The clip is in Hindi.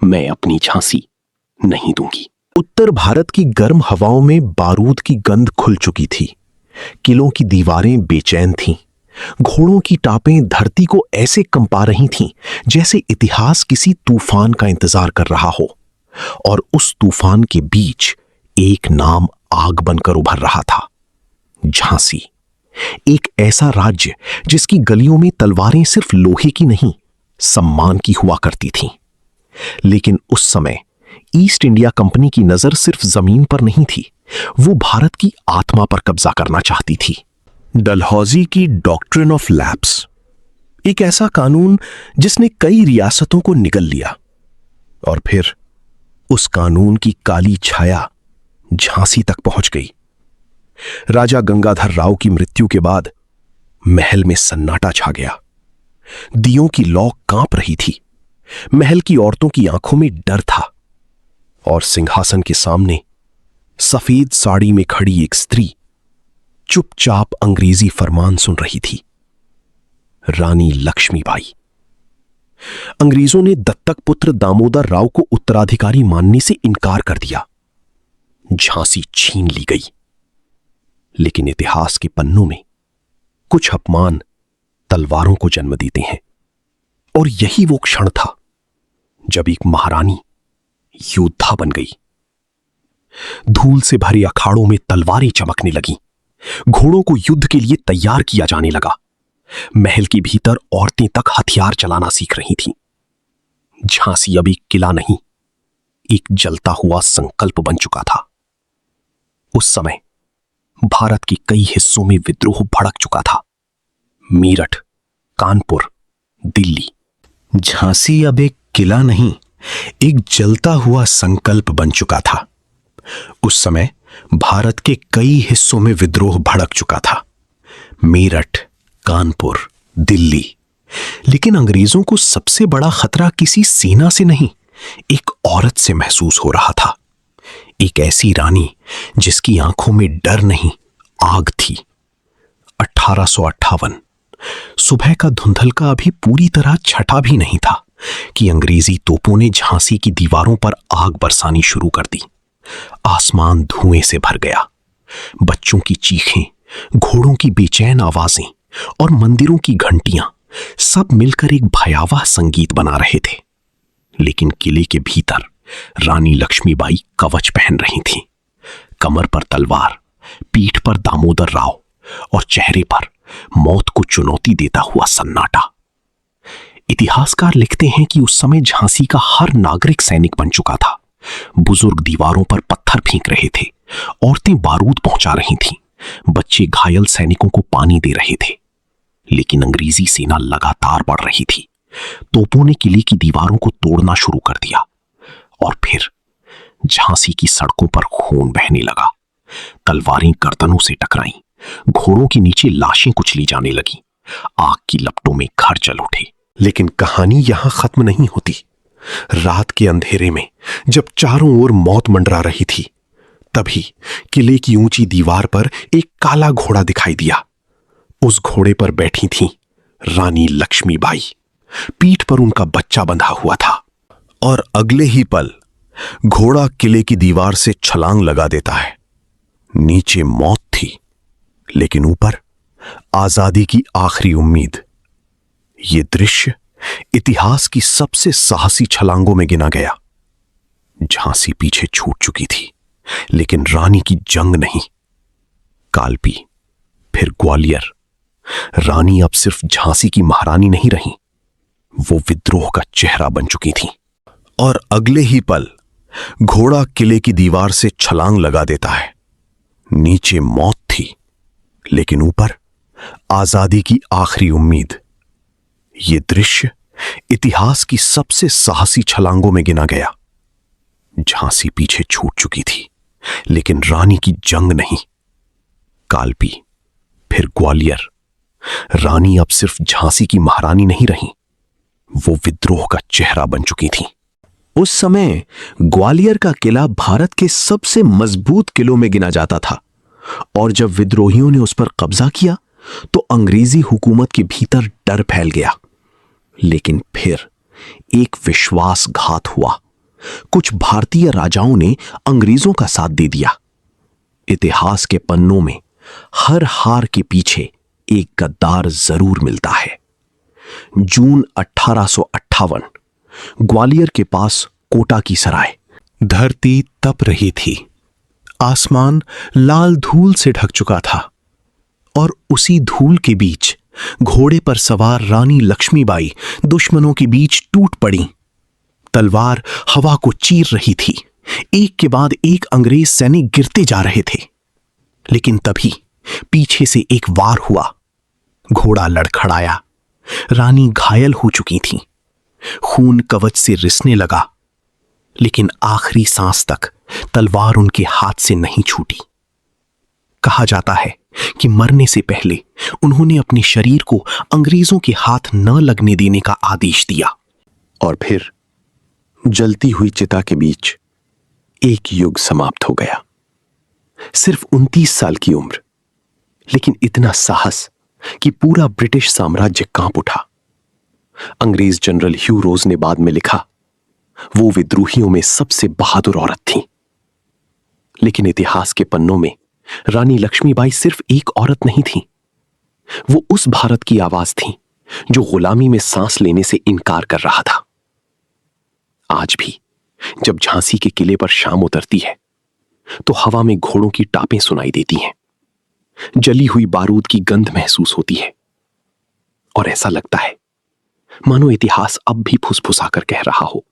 मैं अपनी झांसी नहीं दूंगी। उत्तर भारत की गर्म हवाओं में बारूद की गंध खुल चुकी थी। किलों की दीवारें बेचैन थीं। घोड़ों की टापें धरती को ऐसे कंपा रही थीं जैसे इतिहास किसी तूफान का इंतजार कर रहा हो। और उस तूफान के बीच एक नाम आग बनकर उभर रहा था, झांसी। एक ऐसा राज्य जिसकी गलियों में तलवारें सिर्फ लोहे की नहीं, सम्मान की हुआ करती थीं। लेकिन उस समय ईस्ट इंडिया कंपनी की नजर सिर्फ जमीन पर नहीं थी, वो भारत की आत्मा पर कब्जा करना चाहती थी। डलहौजी की डॉक्ट्रिन ऑफ लैप्स, एक ऐसा कानून जिसने कई रियासतों को निगल लिया। और फिर उस कानून की काली छाया झांसी तक पहुंच गई। राजा गंगाधर राव की मृत्यु के बाद महल में सन्नाटा छा गया। दियों की लौ कांप रही थी। महल की औरतों की आंखों में डर था। और सिंहासन के सामने सफेद साड़ी में खड़ी एक स्त्री चुपचाप अंग्रेजी फरमान सुन रही थी, रानी लक्ष्मीबाई। अंग्रेजों ने दत्तक पुत्र दामोदर राव को उत्तराधिकारी मानने से इनकार कर दिया। झांसी छीन ली गई। लेकिन इतिहास के पन्नों में कुछ अपमान तलवारों को जन्म देते हैं। और यही वो क्षण था जब एक महारानी योद्धा बन गई। धूल से भरे अखाड़ों में तलवारें चमकने लगीं। घोड़ों को युद्ध के लिए तैयार किया जाने लगा। महल के भीतर औरतें तक हथियार चलाना सीख रही थीं। झांसी अब एक किला नहीं, एक जलता हुआ संकल्प बन चुका था। उस समय भारत के कई हिस्सों में विद्रोह भड़क चुका था। मेरठ, कानपुर, दिल्ली। झांसी अब एक किला नहीं, एक जलता हुआ संकल्प बन चुका था। उस समय भारत के कई हिस्सों में विद्रोह भड़क चुका था। मेरठ, कानपुर, दिल्ली। लेकिन अंग्रेजों को सबसे बड़ा खतरा किसी सेना से नहीं, एक औरत से महसूस हो रहा था। एक ऐसी रानी जिसकी आंखों में डर नहीं, आग थी। 1858 सुबह का धुंधलका अभी पूरी तरह छटा भी नहीं था कि अंग्रेजी तोपों ने झांसी की दीवारों पर आग बरसानी शुरू कर दी। आसमान धुएं से भर गया। बच्चों की चीखें, घोड़ों की बेचैन आवाजें और मंदिरों की घंटियां सब मिलकर एक भयावह संगीत बना रहे थे। लेकिन किले के भीतर रानी लक्ष्मीबाई कवच पहन रही थीं। कमर पर तलवार, पीठ पर दामोदर राव और चेहरे पर मौत को चुनौती देता हुआ सन्नाटा। इतिहासकार लिखते हैं कि उस समय झांसी का हर नागरिक सैनिक बन चुका था। बुजुर्ग दीवारों पर पत्थर फेंक रहे थे, औरतें बारूद पहुंचा रही थीं, बच्चे घायल सैनिकों को पानी दे रहे थे। लेकिन अंग्रेजी सेना लगातार बढ़ रही थी। तोपों ने किले की दीवारों को तोड़ना शुरू कर दिया। और फिर झांसी की सड़कों पर खून बहने लगा। तलवारें गर्दनों से टकराईं, घोड़ों के नीचे लाशें कुचली जाने लगी। आग की लपटों में घर जल उठे। लेकिन कहानी यहां खत्म नहीं होती। रात के अंधेरे में जब चारों ओर मौत मंडरा रही थी, तभी किले की ऊंची दीवार पर एक काला घोड़ा दिखाई दिया। उस घोड़े पर बैठी थीं रानी लक्ष्मीबाई। पीठ पर उनका बच्चा बंधा हुआ था। और अगले ही पल घोड़ा किले की दीवार से छलांग लगा देता है। नीचे मौत थी, लेकिन ऊपर आजादी की आखिरी उम्मीद। ये दृश्य इतिहास की सबसे साहसी छलांगों में गिना गया। झांसी पीछे छूट चुकी थी, लेकिन रानी की जंग नहीं। कालपी, फिर ग्वालियर। रानी अब सिर्फ झांसी की महारानी नहीं रही, वो विद्रोह का चेहरा बन चुकी थी। और अगले ही पल घोड़ा किले की दीवार से छलांग लगा देता है। नीचे मौत थी, लेकिन ऊपर आजादी की आखिरी उम्मीद। ये दृश्य इतिहास की सबसे साहसी छलांगों में गिना गया। झांसी पीछे छूट चुकी थी, लेकिन रानी की जंग नहीं। कालपी, फिर ग्वालियर। रानी अब सिर्फ झांसी की महारानी नहीं रही, वो विद्रोह का चेहरा बन चुकी थी। उस समय ग्वालियर का किला भारत के सबसे मजबूत किलों में गिना जाता था। और जब विद्रोहियों ने उस पर कब्जा किया तो अंग्रेजी हुकूमत के भीतर डर फैल गया। लेकिन फिर एक विश्वासघात हुआ। कुछ भारतीय राजाओं ने अंग्रेजों का साथ दे दिया। इतिहास के पन्नों में हर हार के पीछे एक गद्दार जरूर मिलता है। जून 1858, ग्वालियर के पास कोटा की सराय। धरती तप रही थी, आसमान लाल धूल से ढक चुका था और उसी धूल के बीच घोड़े पर सवार रानी लक्ष्मीबाई दुश्मनों के बीच टूट पड़ी। तलवार हवा को चीर रही थी। एक के बाद एक अंग्रेज सैनिक गिरते जा रहे थे, लेकिन तभी पीछे से एक वार हुआ। घोड़ा लड़खड़ाया। रानी घायल हो चुकी थी। खून कवच से रिसने लगा, लेकिन आखिरी सांस तक तलवार उनके हाथ से नहीं छूटी। कहा जाता है कि मरने से पहले उन्होंने अपने शरीर को अंग्रेजों के हाथ न लगने देने का आदेश दिया। और फिर जलती हुई चिता के बीच एक युग समाप्त हो गया। सिर्फ 29 साल की उम्र, लेकिन इतना साहस कि पूरा ब्रिटिश साम्राज्य कांप उठा। अंग्रेज जनरल ह्यू रोज ने बाद में लिखा, वो विद्रोहियों में सबसे बहादुर औरत थी। लेकिन इतिहास के पन्नों में रानी लक्ष्मीबाई सिर्फ एक औरत नहीं थी। वो उस भारत की आवाज थी जो गुलामी में सांस लेने से इनकार कर रहा था। आज भी जब झांसी के किले पर शाम उतरती है तो हवा में घोड़ों की टापें सुनाई देती हैं, जली हुई बारूद की गंध महसूस होती है और ऐसा लगता है मानो इतिहास अब भी फुसफुसाकर कह रहा हो,